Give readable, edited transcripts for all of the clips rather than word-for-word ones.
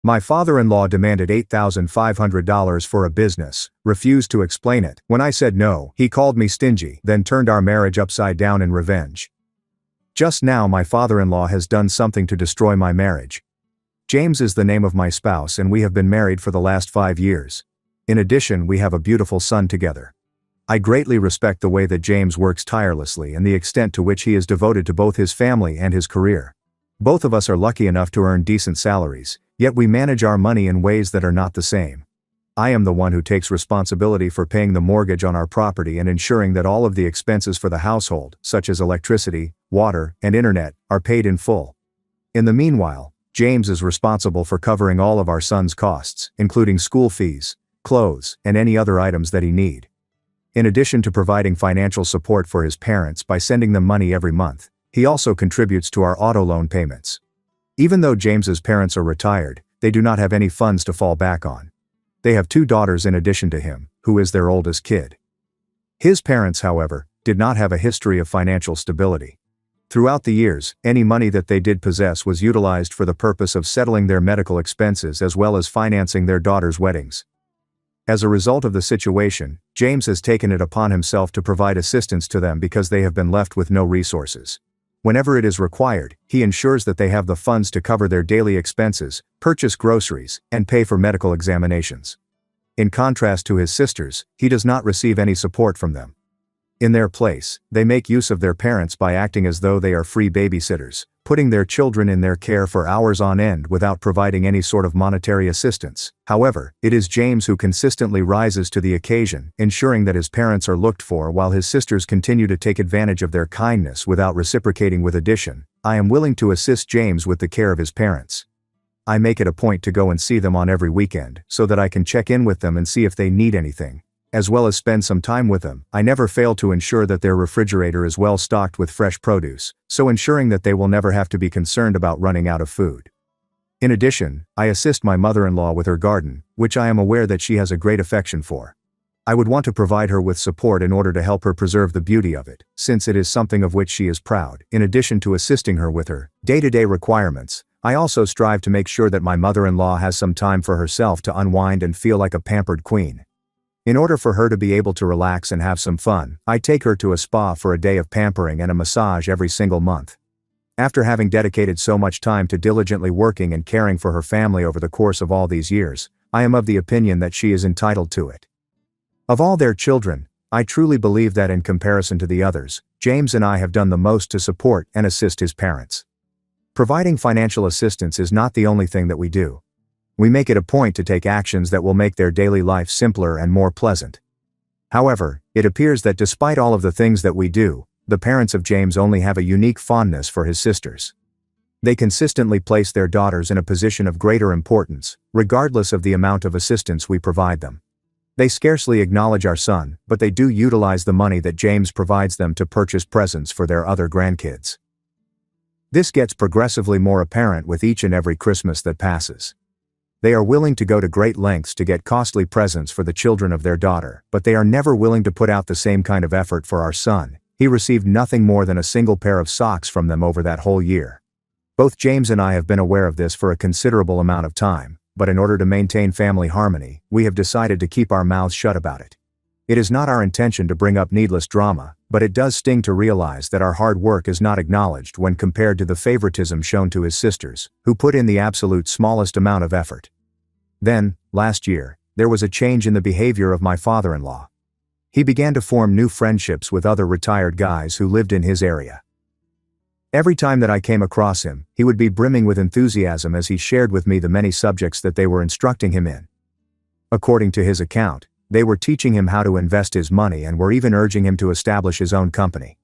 My father-in-law demanded $8,500 for a business, refused to explain it. When I said no, he called me stingy, then turned our marriage upside down in revenge. Just now my father-in-law has done something to destroy my marriage. James is the name of my spouse and we have been married for the last 5 years. In addition, we have a beautiful son together. I greatly respect the way that James works tirelessly and the extent to which he is devoted to both his family and his career. Both of us are lucky enough to earn decent salaries, yet we manage our money in ways that are not the same. I am the one who takes responsibility for paying the mortgage on our property and ensuring that all of the expenses for the household, such as electricity, water, and internet, are paid in full. In the meanwhile, James is responsible for covering all of our son's costs, including school fees, clothes, and any other items that he need. In addition to providing financial support for his parents by sending them money every month, he also contributes to our auto loan payments. Even though James's parents are retired, they do not have any funds to fall back on. They have 2 daughters in addition to him, who is their oldest kid. His parents, however, did not have a history of financial stability. Throughout the years, any money that they did possess was utilized for the purpose of settling their medical expenses as well as financing their daughters' weddings. As a result of the situation, James has taken it upon himself to provide assistance to them because they have been left with no resources. Whenever it is required, he ensures that they have the funds to cover their daily expenses, purchase groceries, and pay for medical examinations. In contrast to his sisters, he does not receive any support from them. In their place, they make use of their parents by acting as though they are free babysitters, putting their children in their care for hours on end without providing any sort of monetary assistance. However, it is James who consistently rises to the occasion, ensuring that his parents are looked for while his sisters continue to take advantage of their kindness without reciprocating with addition. I am willing to assist James with the care of his parents. I make it a point to go and see them on every weekend, so that I can check in with them and see if they need anything, as well as spend some time with them. I never fail to ensure that their refrigerator is well stocked with fresh produce, so ensuring that they will never have to be concerned about running out of food. In addition, I assist my mother-in-law with her garden, which I am aware that she has a great affection for. I would want to provide her with support in order to help her preserve the beauty of it, since it is something of which she is proud. In addition to assisting her with her day-to-day requirements, I also strive to make sure that my mother-in-law has some time for herself to unwind and feel like a pampered queen. In order for her to be able to relax and have some fun, I take her to a spa for a day of pampering and a massage every single month. After having dedicated so much time to diligently working and caring for her family over the course of all these years, I am of the opinion that she is entitled to it. Of all their children, I truly believe that in comparison to the others, James and I have done the most to support and assist his parents. Providing financial assistance is not the only thing that we do. We make it a point to take actions that will make their daily life simpler and more pleasant. However, it appears that despite all of the things that we do, the parents of James only have a unique fondness for his sisters. They consistently place their daughters in a position of greater importance, regardless of the amount of assistance we provide them. They scarcely acknowledge our son, but they do utilize the money that James provides them to purchase presents for their other grandkids. This gets progressively more apparent with each and every Christmas that passes. They are willing to go to great lengths to get costly presents for the children of their daughter, but they are never willing to put out the same kind of effort for our son. He received nothing more than a single pair of socks from them over that whole year. Both James and I have been aware of this for a considerable amount of time, but in order to maintain family harmony, we have decided to keep our mouths shut about it. It is not our intention to bring up needless drama, but it does sting to realize that our hard work is not acknowledged when compared to the favoritism shown to his sisters, who put in the absolute smallest amount of effort. Then, last year, there was a change in the behavior of my father-in-law. He began to form new friendships with other retired guys who lived in his area. Every time that I came across him, he would be brimming with enthusiasm as he shared with me the many subjects that they were instructing him in. According to his account, they were teaching him how to invest his money and were even urging him to establish his own company.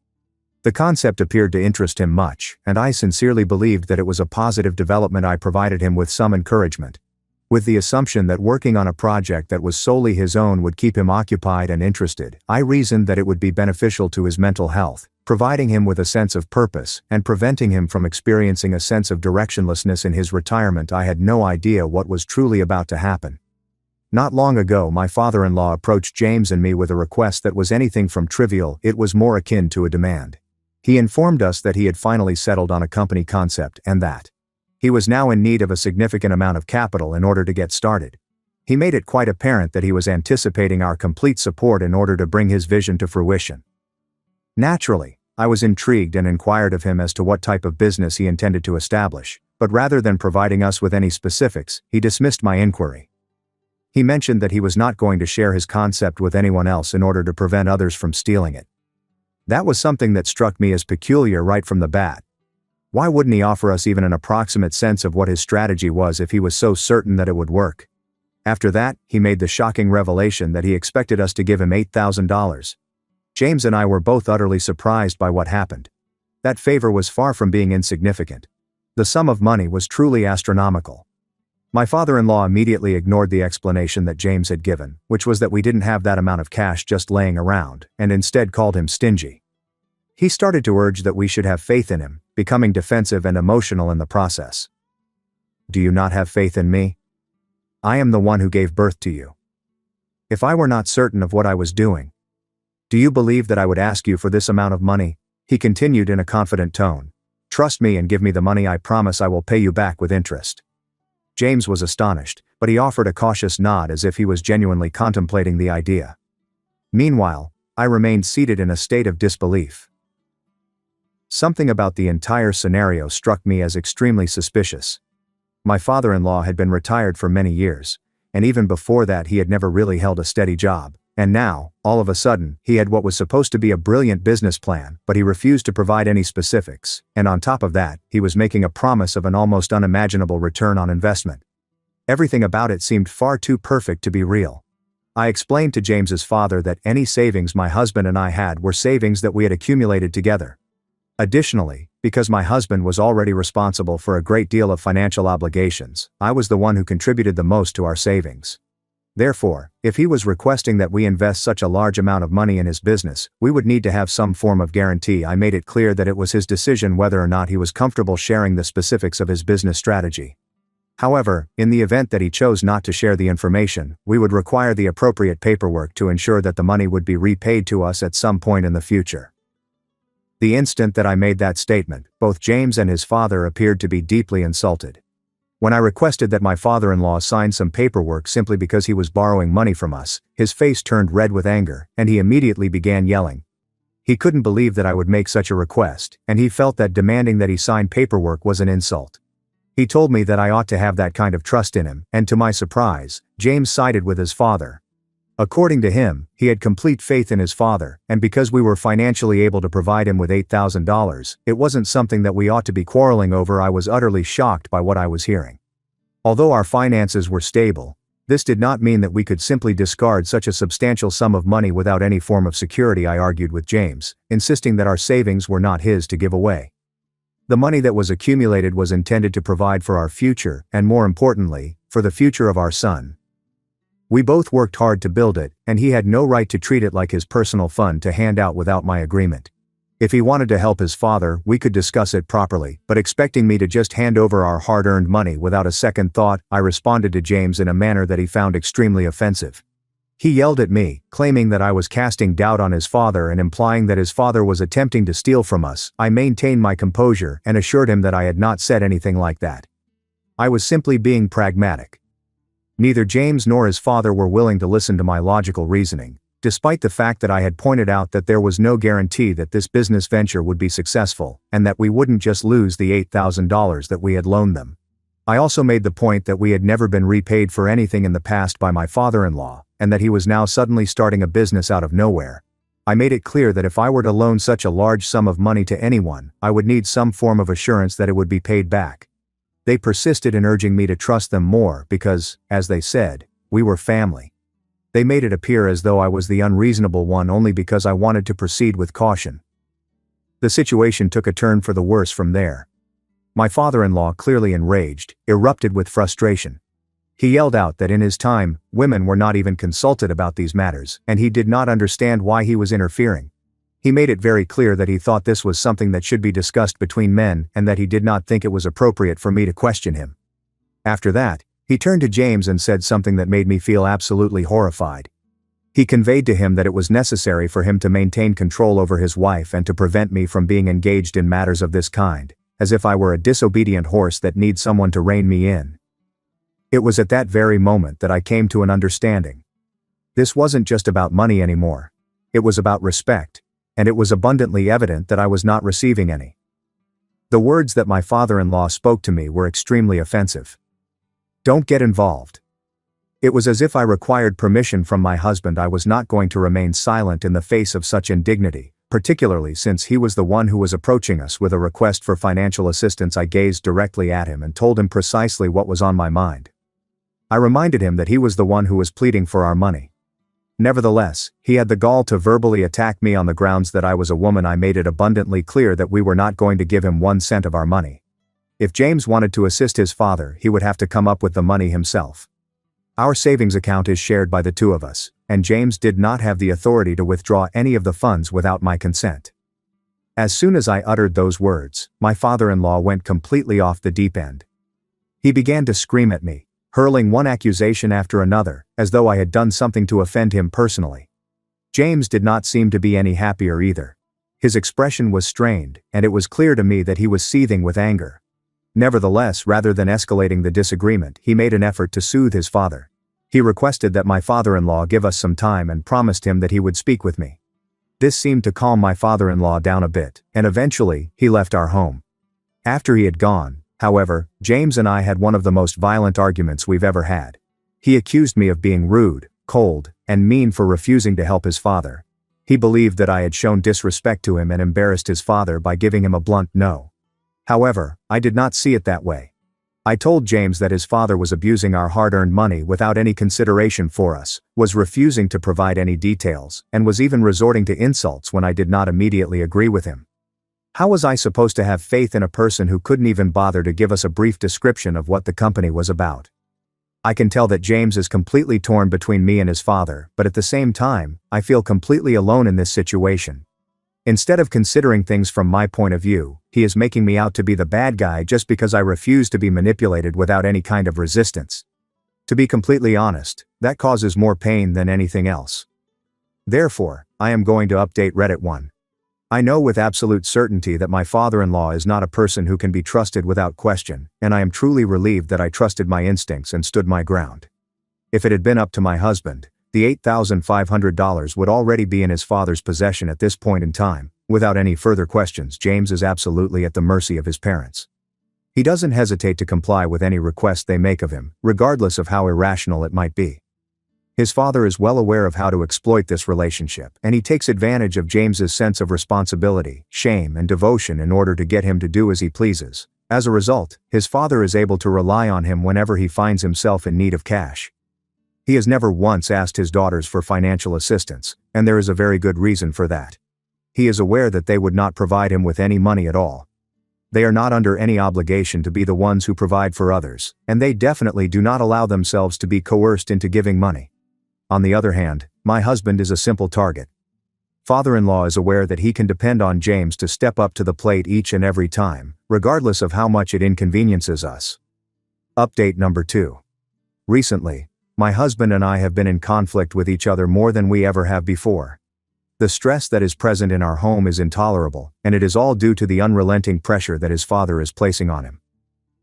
The concept appeared to interest him much, and I sincerely believed that it was a positive development. I provided him with some encouragement, with the assumption that working on a project that was solely his own would keep him occupied and interested. I reasoned that it would be beneficial to his mental health, providing him with a sense of purpose and preventing him from experiencing a sense of directionlessness in his retirement. I had no idea what was truly about to happen. Not long ago, my father-in-law approached James and me with a request that was anything from trivial. It was more akin to a demand. He informed us that he had finally settled on a company concept and that He was now in need of a significant amount of capital in order to get started. He made it quite apparent that he was anticipating our complete support in order to bring his vision to fruition. Naturally, I was intrigued and inquired of him as to what type of business he intended to establish, but rather than providing us with any specifics, he dismissed my inquiry. He mentioned that he was not going to share his concept with anyone else in order to prevent others from stealing it. That was something that struck me as peculiar right from the bat. Why wouldn't he offer us even an approximate sense of what his strategy was if he was so certain that it would work? After that, he made the shocking revelation that he expected us to give him $8,000. James and I were both utterly surprised by what happened. That favor was far from being insignificant. The sum of money was truly astronomical. My father-in-law immediately ignored the explanation that James had given, which was that we didn't have that amount of cash just laying around, and instead called him stingy. He started to urge that we should have faith in him, becoming defensive and emotional in the process. Do you not have faith in me? I am the one who gave birth to you. If I were not certain of what I was doing, do you believe that I would ask you for this amount of money? He continued in a confident tone. Trust me and give me the money. I promise I will pay you back with interest. James was astonished, but he offered a cautious nod as if he was genuinely contemplating the idea. Meanwhile, I remained seated in a state of disbelief. Something about the entire scenario struck me as extremely suspicious. My father-in-law had been retired for many years, and even before that he had never really held a steady job. And now, all of a sudden, he had what was supposed to be a brilliant business plan, but he refused to provide any specifics, and on top of that, he was making a promise of an almost unimaginable return on investment. Everything about it seemed far too perfect to be real. I explained to James's father that any savings my husband and I had were savings that we had accumulated together. Additionally, because my husband was already responsible for a great deal of financial obligations, I was the one who contributed the most to our savings. Therefore, if he was requesting that we invest such a large amount of money in his business, we would need to have some form of guarantee. I made it clear that it was his decision whether or not he was comfortable sharing the specifics of his business strategy. However, in the event that he chose not to share the information, we would require the appropriate paperwork to ensure that the money would be repaid to us at some point in the future. The instant that I made that statement, both James and his father appeared to be deeply insulted. When I requested that my father-in-law sign some paperwork simply because he was borrowing money from us, his face turned red with anger, and he immediately began yelling. He couldn't believe that I would make such a request, and he felt that demanding that he sign paperwork was an insult. He told me that I ought to have that kind of trust in him, and to my surprise, James sided with his father. According to him, he had complete faith in his father, and because we were financially able to provide him with $8,000, it wasn't something that we ought to be quarreling over. I was utterly shocked by what I was hearing. Although our finances were stable, this did not mean that we could simply discard such a substantial sum of money without any form of security. I argued with James, insisting that our savings were not his to give away. The money that was accumulated was intended to provide for our future, and more importantly, for the future of our son. We both worked hard to build it, and he had no right to treat it like his personal fund to hand out without my agreement. If he wanted to help his father, we could discuss it properly, but expecting me to just hand over our hard-earned money without a second thought, I responded to James in a manner that he found extremely offensive. He yelled at me, claiming that I was casting doubt on his father and implying that his father was attempting to steal from us. I maintained my composure and assured him that I had not said anything like that. I was simply being pragmatic. Neither James nor his father were willing to listen to my logical reasoning, despite the fact that I had pointed out that there was no guarantee that this business venture would be successful, and that we wouldn't just lose the $8,000 that we had loaned them. I also made the point that we had never been repaid for anything in the past by my father-in-law, and that he was now suddenly starting a business out of nowhere. I made it clear that if I were to loan such a large sum of money to anyone, I would need some form of assurance that it would be paid back. They persisted in urging me to trust them more because, as they said, we were family. They made it appear as though I was the unreasonable one only because I wanted to proceed with caution. The situation took a turn for the worse from there. My father-in-law, clearly enraged, erupted with frustration. He yelled out that in his time, women were not even consulted about these matters, and he did not understand why he was interfering. He made it very clear that he thought this was something that should be discussed between men and that he did not think it was appropriate for me to question him. After that, he turned to James and said something that made me feel absolutely horrified. He conveyed to him that it was necessary for him to maintain control over his wife and to prevent me from being engaged in matters of this kind, as if I were a disobedient horse that needs someone to rein me in. It was at that very moment that I came to an understanding. This wasn't just about money anymore. It was about respect, and it was abundantly evident that I was not receiving any. The words that my father-in-law spoke to me were extremely offensive. "Don't get involved." It was as if I required permission from my husband. I was not going to remain silent in the face of such indignity, particularly since he was the one who was approaching us with a request for financial assistance. I gazed directly at him and told him precisely what was on my mind. I reminded him that he was the one who was pleading for our money. Nevertheless, he had the gall to verbally attack me on the grounds that I was a woman. I made it abundantly clear that we were not going to give him 1 cent of our money. If James wanted to assist his father, he would have to come up with the money himself. Our savings account is shared by the two of us, and James did not have the authority to withdraw any of the funds without my consent. As soon as I uttered those words, my father-in-law went completely off the deep end. He began to scream at me, hurling one accusation after another, as though I had done something to offend him personally. James did not seem to be any happier either. His expression was strained, and it was clear to me that he was seething with anger. Nevertheless, rather than escalating the disagreement, he made an effort to soothe his father. He requested that my father-in-law give us some time and promised him that he would speak with me. This seemed to calm my father-in-law down a bit, and eventually, he left our home. After he had gone, however, James and I had one of the most violent arguments we've ever had. He accused me of being rude, cold, and mean for refusing to help his father. He believed that I had shown disrespect to him and embarrassed his father by giving him a blunt no. However, I did not see it that way. I told James that his father was abusing our hard-earned money without any consideration for us, was refusing to provide any details, and was even resorting to insults when I did not immediately agree with him. How was I supposed to have faith in a person who couldn't even bother to give us a brief description of what the company was about? I can tell that James is completely torn between me and his father, but at the same time, I feel completely alone in this situation. Instead of considering things from my point of view, he is making me out to be the bad guy just because I refuse to be manipulated without any kind of resistance. To be completely honest, that causes more pain than anything else. Therefore, I am going to update Reddit 1. I know with absolute certainty that my father-in-law is not a person who can be trusted without question, and I am truly relieved that I trusted my instincts and stood my ground. If it had been up to my husband, the $8,500 would already be in his father's possession at this point in time. Without any further questions, James is absolutely at the mercy of his parents. He doesn't hesitate to comply with any request they make of him, regardless of how irrational it might be. His father is well aware of how to exploit this relationship, and he takes advantage of James's sense of responsibility, shame, and devotion in order to get him to do as he pleases. As a result, his father is able to rely on him whenever he finds himself in need of cash. He has never once asked his daughters for financial assistance, and there is a very good reason for that. He is aware that they would not provide him with any money at all. They are not under any obligation to be the ones who provide for others, and they definitely do not allow themselves to be coerced into giving money. On the other hand, my husband is a simple target. Father-in-law is aware that he can depend on James to step up to the plate each and every time, regardless of how much it inconveniences us. Update number 2. Recently, my husband and I have been in conflict with each other more than we ever have before. The stress that is present in our home is intolerable, and it is all due to the unrelenting pressure that his father is placing on him.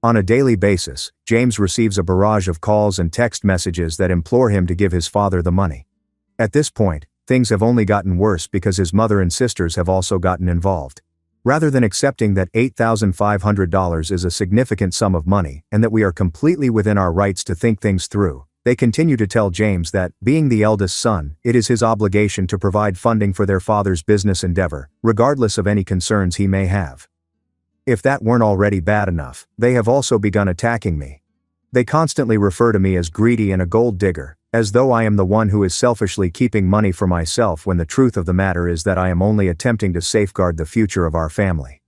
On a daily basis, James receives a barrage of calls and text messages that implore him to give his father the money. At this point, things have only gotten worse because his mother and sisters have also gotten involved. Rather than accepting that $8,500 is a significant sum of money and that we are completely within our rights to think things through, they continue to tell James that, being the eldest son, it is his obligation to provide funding for their father's business endeavor, regardless of any concerns he may have. If that weren't already bad enough, they have also begun attacking me. They constantly refer to me as greedy and a gold digger, as though I am the one who is selfishly keeping money for myself when the truth of the matter is that I am only attempting to safeguard the future of our family.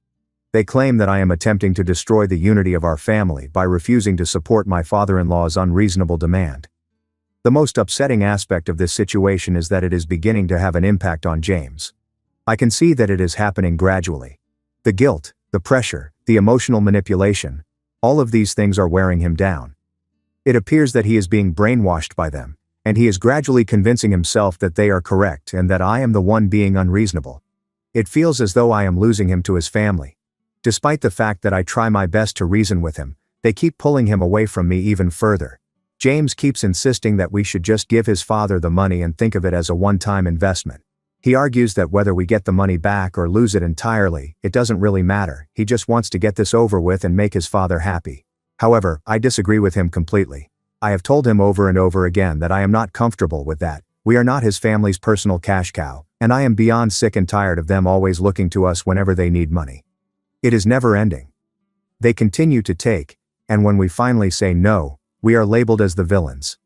They claim that I am attempting to destroy the unity of our family by refusing to support my father-in-law's unreasonable demand. The most upsetting aspect of this situation is that it is beginning to have an impact on James. I can see that it is happening gradually. The guilt, the pressure, the emotional manipulation, all of these things are wearing him down. It appears that he is being brainwashed by them, and he is gradually convincing himself that they are correct and that I am the one being unreasonable. It feels as though I am losing him to his family. Despite the fact that I try my best to reason with him, they keep pulling him away from me even further. James keeps insisting that we should just give his father the money and think of it as a one-time investment. He argues that whether we get the money back or lose it entirely, it doesn't really matter. He just wants to get this over with and make his father happy. However, I disagree with him completely. I have told him over and over again that I am not comfortable with that. We are not his family's personal cash cow, and I am beyond sick and tired of them always looking to us whenever they need money. It is never ending. They continue to take, and when we finally say no, we are labeled as the villains.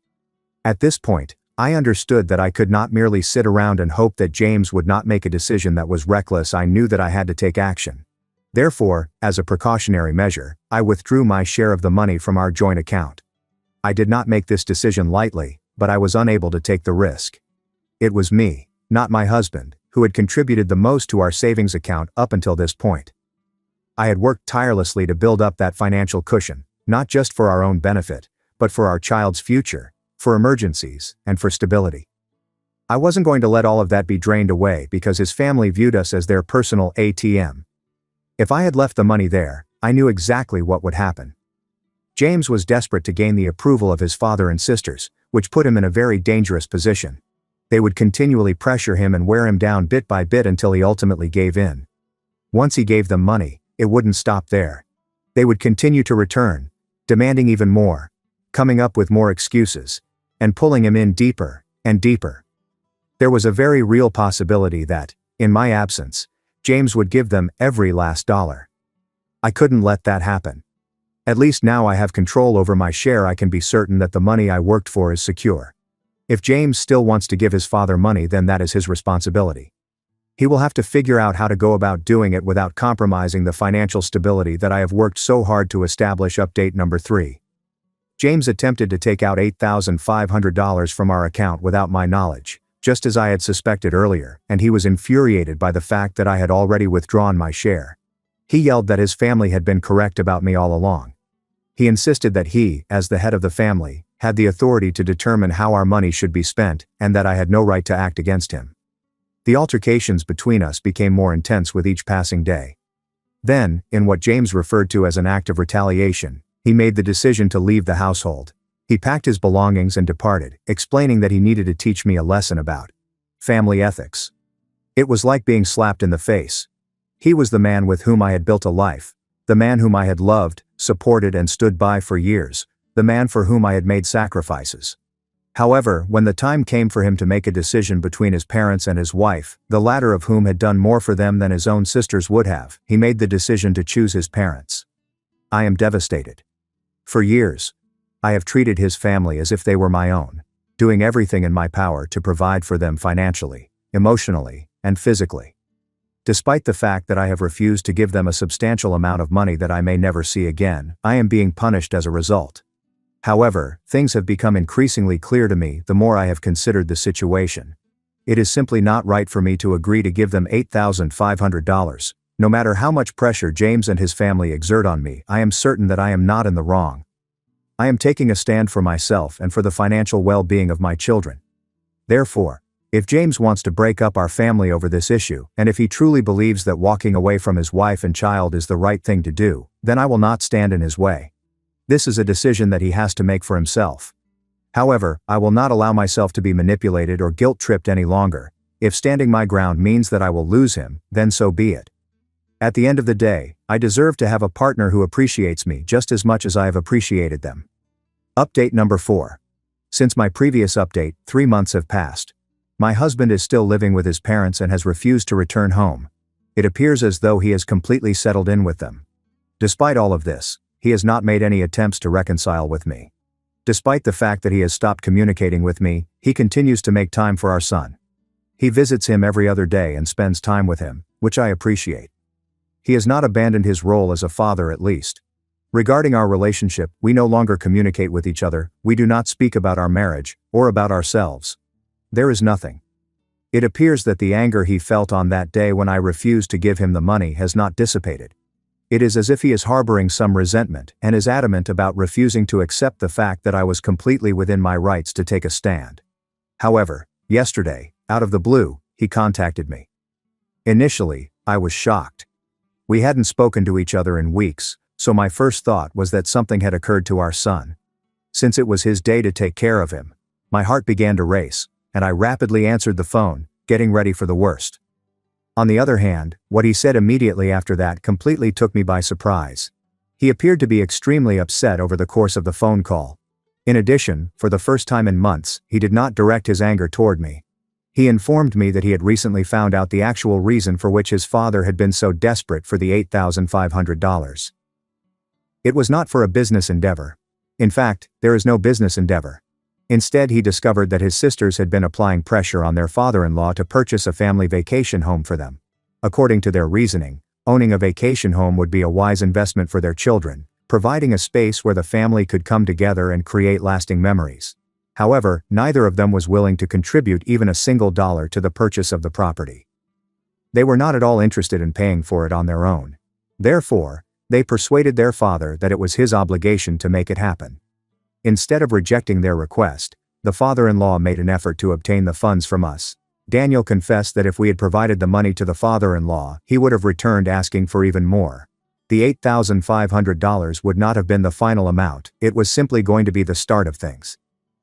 At this point, I understood that I could not merely sit around and hope that James would not make a decision that was reckless. I knew that I had to take action. Therefore, as a precautionary measure, I withdrew my share of the money from our joint account. I did not make this decision lightly, but I was unable to take the risk. It was me, not my husband, who had contributed the most to our savings account up until this point. I had worked tirelessly to build up that financial cushion, not just for our own benefit, but for our child's future, for emergencies, and for stability. I wasn't going to let all of that be drained away because his family viewed us as their personal ATM. If I had left the money there, I knew exactly what would happen. James was desperate to gain the approval of his father and sisters, which put him in a very dangerous position. They would continually pressure him and wear him down bit by bit until he ultimately gave in. Once he gave them money, it wouldn't stop there. They would continue to return, demanding even more, coming up with more excuses, and pulling him in deeper and deeper. There was a very real possibility that, in my absence, James would give them every last dollar. I couldn't let that happen. At least now I have control over my share. I can be certain that the money I worked for is secure. If James still wants to give his father money, then that is his responsibility. He will have to figure out how to go about doing it without compromising the financial stability that I have worked so hard to establish. Update number 3. James attempted to take out $8,500 from our account without my knowledge, just as I had suspected earlier, and he was infuriated by the fact that I had already withdrawn my share. He yelled that his family had been correct about me all along. He insisted that he, as the head of the family, had the authority to determine how our money should be spent, and that I had no right to act against him. The altercations between us became more intense with each passing day. Then, in what James referred to as an act of retaliation, he made the decision to leave the household. He packed his belongings and departed, explaining that he needed to teach me a lesson about family ethics. It was like being slapped in the face. He was the man with whom I had built a life, the man whom I had loved, supported and stood by for years, the man for whom I had made sacrifices. However, when the time came for him to make a decision between his parents and his wife, the latter of whom had done more for them than his own sisters would have, he made the decision to choose his parents. I am devastated. For years, I have treated his family as if they were my own, doing everything in my power to provide for them financially, emotionally, and physically. Despite the fact that I have refused to give them a substantial amount of money that I may never see again, I am being punished as a result. However, things have become increasingly clear to me the more I have considered the situation. It is simply not right for me to agree to give them $8,500. No matter how much pressure James and his family exert on me, I am certain that I am not in the wrong. I am taking a stand for myself and for the financial well-being of my children. Therefore, if James wants to break up our family over this issue, and if he truly believes that walking away from his wife and child is the right thing to do, then I will not stand in his way. This is a decision that he has to make for himself. However, I will not allow myself to be manipulated or guilt-tripped any longer. If standing my ground means that I will lose him, then so be it. At the end of the day, I deserve to have a partner who appreciates me just as much as I have appreciated them. Update number 4. Since my previous update, 3 months have passed. My husband is still living with his parents and has refused to return home. It appears as though he has completely settled in with them. Despite all of this, he has not made any attempts to reconcile with me. Despite the fact that he has stopped communicating with me, he continues to make time for our son. He visits him every other day and spends time with him, which I appreciate. He has not abandoned his role as a father, at least. Regarding our relationship, we no longer communicate with each other, we do not speak about our marriage, or about ourselves. There is nothing. It appears that the anger he felt on that day when I refused to give him the money has not dissipated. It is as if he is harboring some resentment and is adamant about refusing to accept the fact that I was completely within my rights to take a stand. However, yesterday, out of the blue, he contacted me. Initially, I was shocked. We hadn't spoken to each other in weeks, so my first thought was that something had occurred to our son. Since it was his day to take care of him, my heart began to race, and I rapidly answered the phone, getting ready for the worst. On the other hand, what he said immediately after that completely took me by surprise. He appeared to be extremely upset over the course of the phone call. In addition, for the first time in months, he did not direct his anger toward me. He informed me that he had recently found out the actual reason for which his father had been so desperate for the $8,500. It was not for a business endeavor. In fact, there is no business endeavor. Instead, he discovered that his sisters had been applying pressure on their father-in-law to purchase a family vacation home for them. According to their reasoning, owning a vacation home would be a wise investment for their children, providing a space where the family could come together and create lasting memories. However, neither of them was willing to contribute even a single dollar to the purchase of the property. They were not at all interested in paying for it on their own. Therefore, they persuaded their father that it was his obligation to make it happen. Instead of rejecting their request, the father-in-law made an effort to obtain the funds from us. Daniel confessed that if we had provided the money to the father-in-law, he would have returned asking for even more. The $8,500 would not have been the final amount, it was simply going to be the start of things.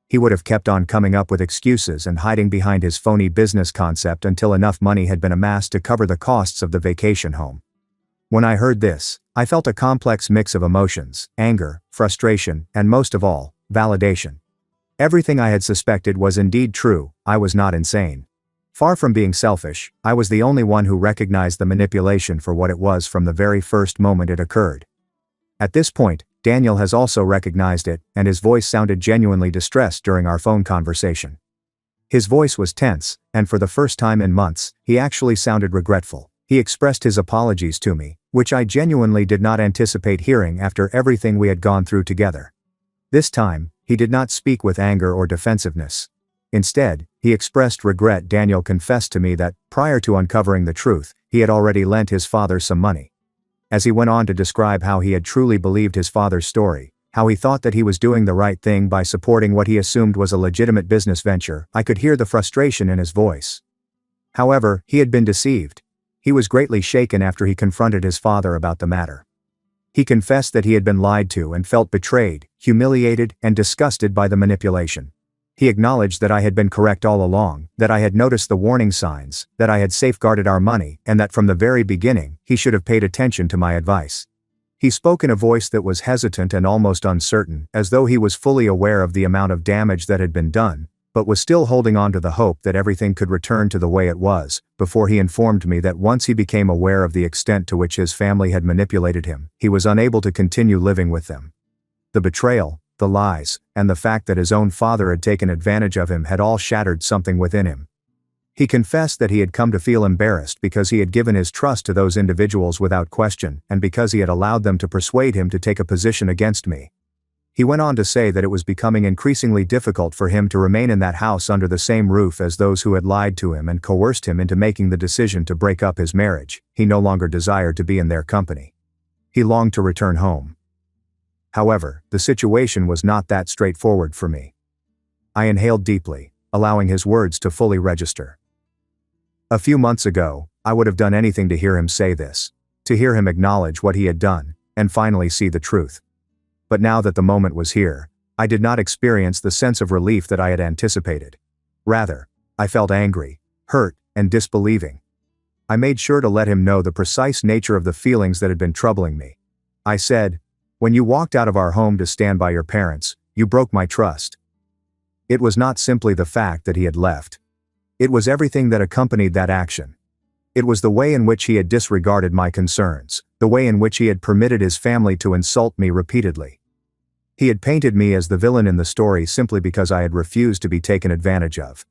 He would have kept on coming up with excuses and hiding behind his phony business concept until enough money had been amassed to cover the costs of the vacation home. When I heard this, I felt a complex mix of emotions: anger, frustration, and most of all, validation. Everything I had suspected was indeed true. I was not insane. Far from being selfish, I was the only one who recognized the manipulation for what it was from the very first moment it occurred. At this point, Daniel has also recognized it, and his voice sounded genuinely distressed during our phone conversation. His voice was tense, and for the first time in months, he actually sounded regretful. He expressed his apologies to me, which I genuinely did not anticipate hearing after everything we had gone through together. This time, he did not speak with anger or defensiveness. Instead, he expressed regret. Daniel confessed to me that, prior to uncovering the truth, he had already lent his father some money. As he went on to describe how he had truly believed his father's story, how he thought that he was doing the right thing by supporting what he assumed was a legitimate business venture, I could hear the frustration in his voice. However, he had been deceived. He was greatly shaken after he confronted his father about the matter. He confessed that he had been lied to and felt betrayed, humiliated, and disgusted by the manipulation. He acknowledged that I had been correct all along, that I had noticed the warning signs, that I had safeguarded our money, and that from the very beginning, he should have paid attention to my advice. He spoke in a voice that was hesitant and almost uncertain, as though he was fully aware of the amount of damage that had been done, but was still holding on to the hope that everything could return to the way it was, before he informed me that once he became aware of the extent to which his family had manipulated him, he was unable to continue living with them. The betrayal, the lies, and the fact that his own father had taken advantage of him had all shattered something within him. He confessed that he had come to feel embarrassed because he had given his trust to those individuals without question, and because he had allowed them to persuade him to take a position against me. He went on to say that it was becoming increasingly difficult for him to remain in that house under the same roof as those who had lied to him and coerced him into making the decision to break up his marriage. He no longer desired to be in their company. He longed to return home. However, the situation was not that straightforward for me. I inhaled deeply, allowing his words to fully register. A few months ago, I would have done anything to hear him say this, to hear him acknowledge what he had done, and finally see the truth. But now that the moment was here, I did not experience the sense of relief that I had anticipated. Rather, I felt angry, hurt, and disbelieving. I made sure to let him know the precise nature of the feelings that had been troubling me. I said, "When you walked out of our home to stand by your parents, you broke my trust." It was not simply the fact that he had left. It was everything that accompanied that action. It was the way in which he had disregarded my concerns, the way in which he had permitted his family to insult me repeatedly. He had painted me as the villain in the story simply because I had refused to be taken advantage of.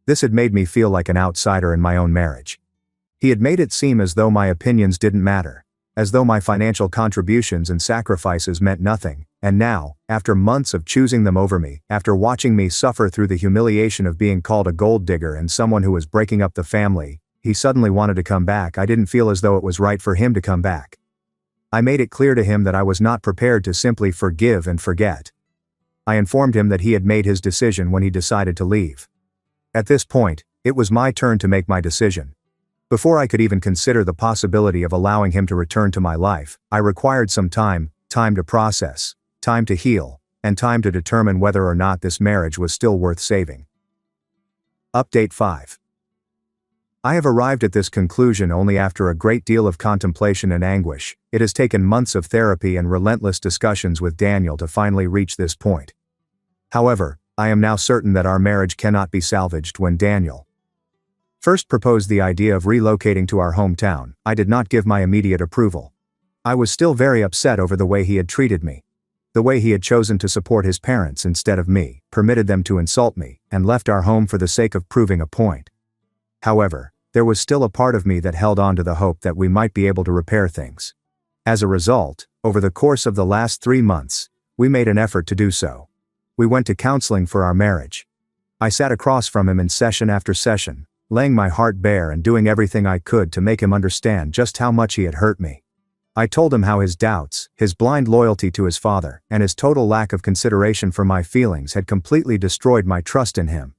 This had made me feel like an outsider in my own marriage. He had made it seem as though my opinions didn't matter, as though my financial contributions and sacrifices meant nothing, and now, after months of choosing them over me, after watching me suffer through the humiliation of being called a gold digger and someone who was breaking up the family, he suddenly wanted to come back. I didn't feel as though it was right for him to come back. I made it clear to him that I was not prepared to simply forgive and forget. I informed him that he had made his decision when he decided to leave. At this point, it was my turn to make my decision. Before I could even consider the possibility of allowing him to return to my life, I required some time to process, time to heal, and time to determine whether or not this marriage was still worth saving. Update 5. I have arrived at this conclusion only after a great deal of contemplation and anguish. It has taken months of therapy and relentless discussions with Daniel to finally reach this point. However, I am now certain that our marriage cannot be salvaged. When Daniel first proposed the idea of relocating to our hometown, I did not give my immediate approval. I was still very upset over the way he had treated me. The way he had chosen to support his parents instead of me, permitted them to insult me, and left our home for the sake of proving a point. However, there was still a part of me that held on to the hope that we might be able to repair things. As a result, over the course of the last 3 months, we made an effort to do so. We went to counseling for our marriage. I sat across from him in session after session, laying my heart bare and doing everything I could to make him understand just how much he had hurt me. I told him how his doubts, his blind loyalty to his father, and his total lack of consideration for my feelings had completely destroyed my trust in him.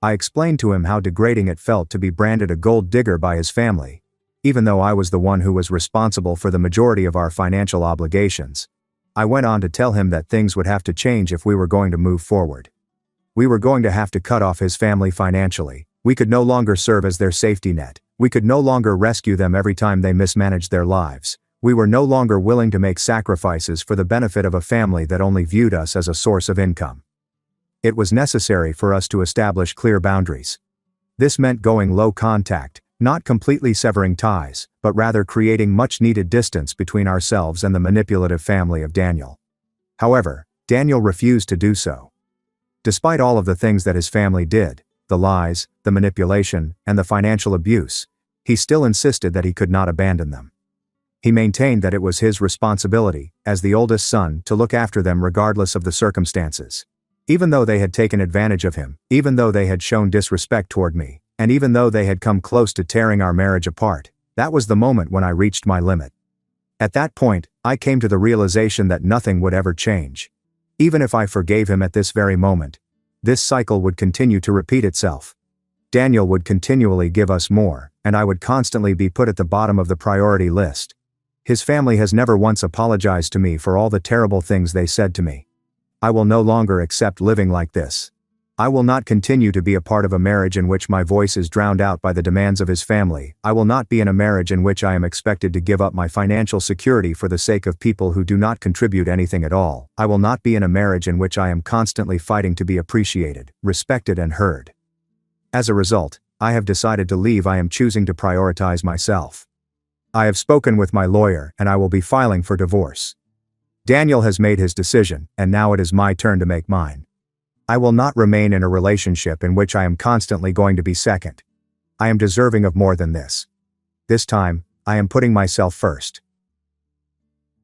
I explained to him how degrading it felt to be branded a gold digger by his family, even though I was the one who was responsible for the majority of our financial obligations. I went on to tell him that things would have to change if we were going to move forward. We were going to have to cut off his family financially. We could no longer serve as their safety net. We could no longer rescue them every time they mismanaged their lives. We were no longer willing to make sacrifices for the benefit of a family that only viewed us as a source of income. It was necessary for us to establish clear boundaries. This meant going low contact, not completely severing ties, but rather creating much-needed distance between ourselves and the manipulative family of Daniel. However, Daniel refused to do so. Despite all of the things that his family did, the lies, the manipulation, and the financial abuse, he still insisted that he could not abandon them. He maintained that it was his responsibility, as the oldest son, to look after them regardless of the circumstances. Even though they had taken advantage of him, even though they had shown disrespect toward me, and even though they had come close to tearing our marriage apart, that was the moment when I reached my limit. At that point, I came to the realization that nothing would ever change. Even if I forgave him at this very moment, this cycle would continue to repeat itself. Daniel would continually give us more, and I would constantly be put at the bottom of the priority list. His family has never once apologized to me for all the terrible things they said to me. I will no longer accept living like this. I will not continue to be a part of a marriage in which my voice is drowned out by the demands of his family. I will not be in a marriage in which I am expected to give up my financial security for the sake of people who do not contribute anything at all. I will not be in a marriage in which I am constantly fighting to be appreciated, respected, and heard. As a result, I have decided to leave. I am choosing to prioritize myself. I have spoken with my lawyer, and I will be filing for divorce. Daniel has made his decision, and now it is my turn to make mine. I will not remain in a relationship in which I am constantly going to be second. I am deserving of more than this. This time, I am putting myself first.